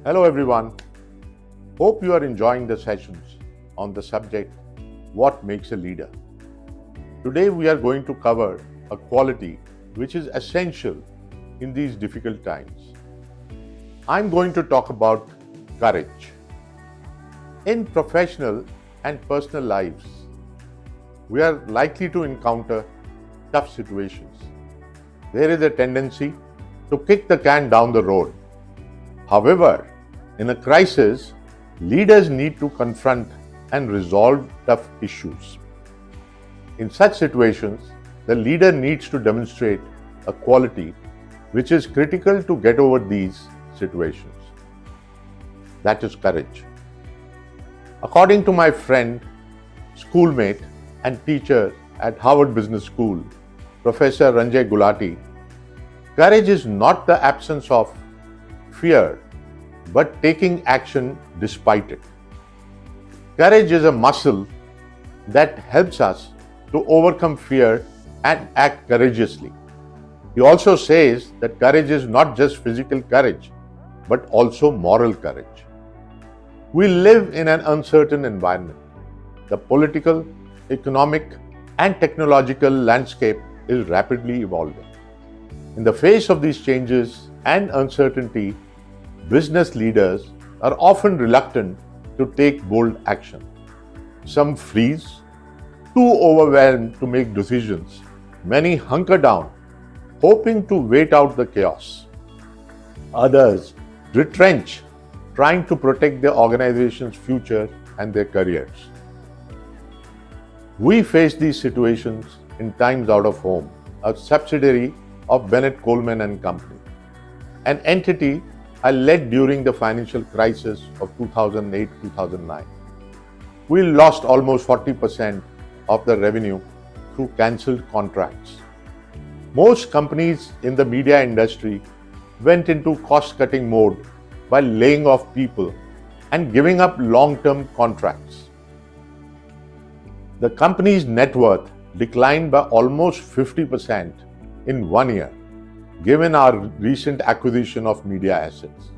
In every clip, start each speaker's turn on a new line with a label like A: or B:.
A: Hello everyone. Hope you are enjoying the sessions on the subject What Makes a Leader. Today we are going to cover a quality which is essential in these difficult times. I'm going to talk about courage. In professional and personal lives, we are likely to encounter tough situations. There is a tendency to kick the can down the road. However, in a crisis, leaders need to confront and resolve tough issues. In such situations, the leader needs to demonstrate a quality which is critical to get over these situations. That is courage. According to my friend, schoolmate, and teacher at Harvard Business School, Professor Ranjay Gulati, courage is not the absence of fear, but taking action despite it. Courage is a muscle that helps us to overcome fear and act courageously. He also says that courage is not just physical courage, but also moral courage. We live in an uncertain environment. The political, economic, and technological landscape is rapidly evolving. In the face of these changes and uncertainty, business leaders are often reluctant to take bold action. Some freeze, too overwhelmed to make decisions. Many hunker down, hoping to wait out the chaos. Others retrench, trying to protect their organization's future and their careers. We face these situations in Times Out of Home, a subsidiary of Bennett Coleman and Company, an entity I led during the financial crisis of 2008-2009. We lost almost 40% of the revenue through cancelled contracts. Most companies in the media industry went into cost-cutting mode by laying off people and giving up long-term contracts. The company's net worth declined by almost 50% in 1 year, given our recent acquisition of media assets.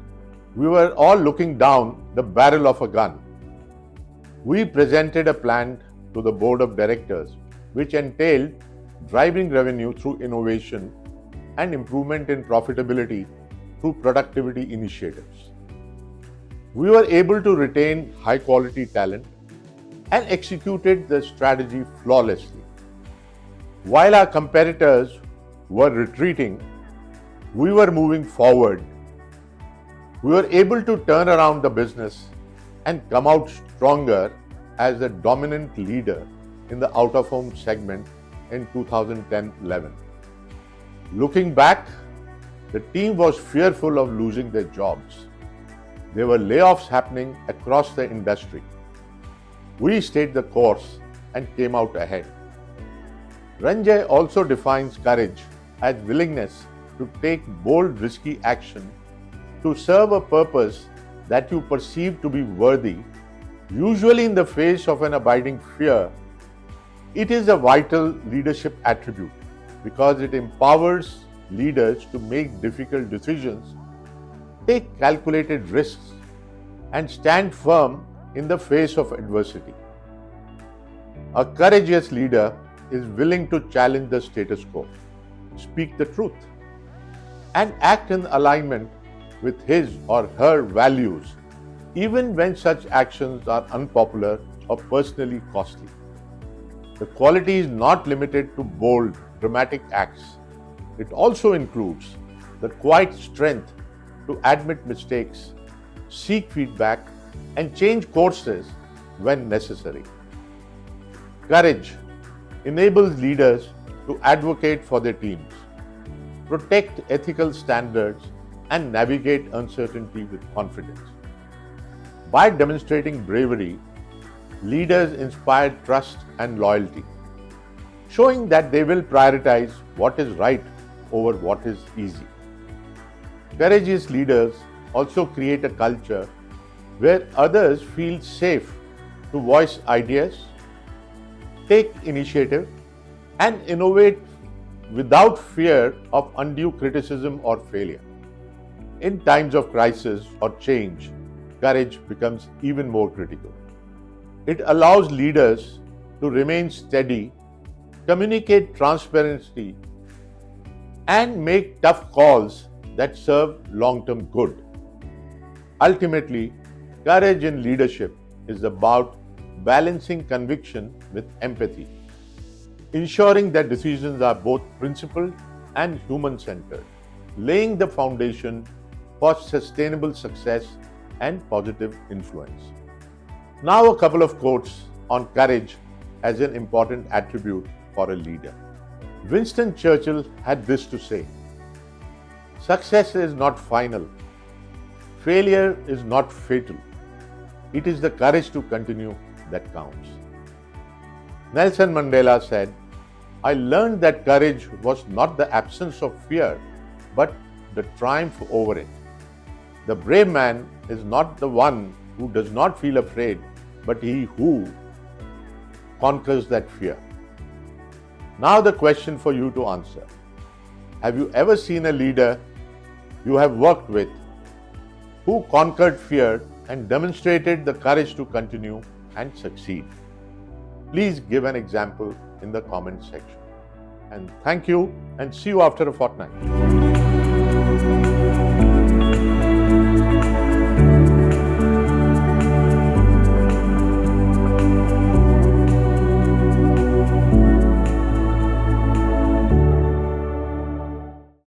A: We were all looking down the barrel of a gun. We presented a plan to the board of directors, which entailed driving revenue through innovation and improvement in profitability through productivity initiatives. We were able to retain high-quality talent and executed the strategy flawlessly. While our competitors were retreating, we were moving forward. We were able to turn around the business and come out stronger as the dominant leader in the out-of-home segment in 2010-11. Looking back, the team was fearful of losing their jobs. There were layoffs happening across the industry. We stayed the course and came out ahead. Ranjay also defines courage as willingness to take bold, risky action to serve a purpose that you perceive to be worthy, usually in the face of an abiding fear. It is a vital leadership attribute because it empowers leaders to make difficult decisions, take calculated risks, and stand firm in the face of adversity. A courageous leader is willing to challenge the status quo, speak the truth, and act in alignment with his or her values, even when such actions are unpopular or personally costly. The quality is not limited to bold, dramatic acts. It also includes the quiet strength to admit mistakes, seek feedback, and change courses when necessary. Courage enables leaders to advocate for their teams, protect ethical standards, and navigate uncertainty with confidence. By demonstrating bravery, leaders inspire trust and loyalty, showing that they will prioritize what is right over what is easy. Courageous leaders also create a culture where others feel safe to voice ideas, take initiative, and innovate without fear of undue criticism or failure. In times of crisis or change, courage becomes even more critical. It allows leaders to remain steady, communicate transparently, and make tough calls that serve long-term good. Ultimately, courage in leadership is about balancing conviction with empathy, ensuring that decisions are both principled and human-centered, laying the foundation for sustainable success and positive influence. Now, a couple of quotes on courage as an important attribute for a leader. Winston Churchill had this to say: "Success is not final. Failure is not fatal. It is the courage to continue that counts." Nelson Mandela said, "I learned that courage was not the absence of fear, but the triumph over it. The brave man is not the one who does not feel afraid, but he who conquers that fear." Now the question for you to answer: have you ever seen a leader you have worked with who conquered fear and demonstrated the courage to continue and succeed? Please give an example in the comment section. And thank you, and see you after a fortnight.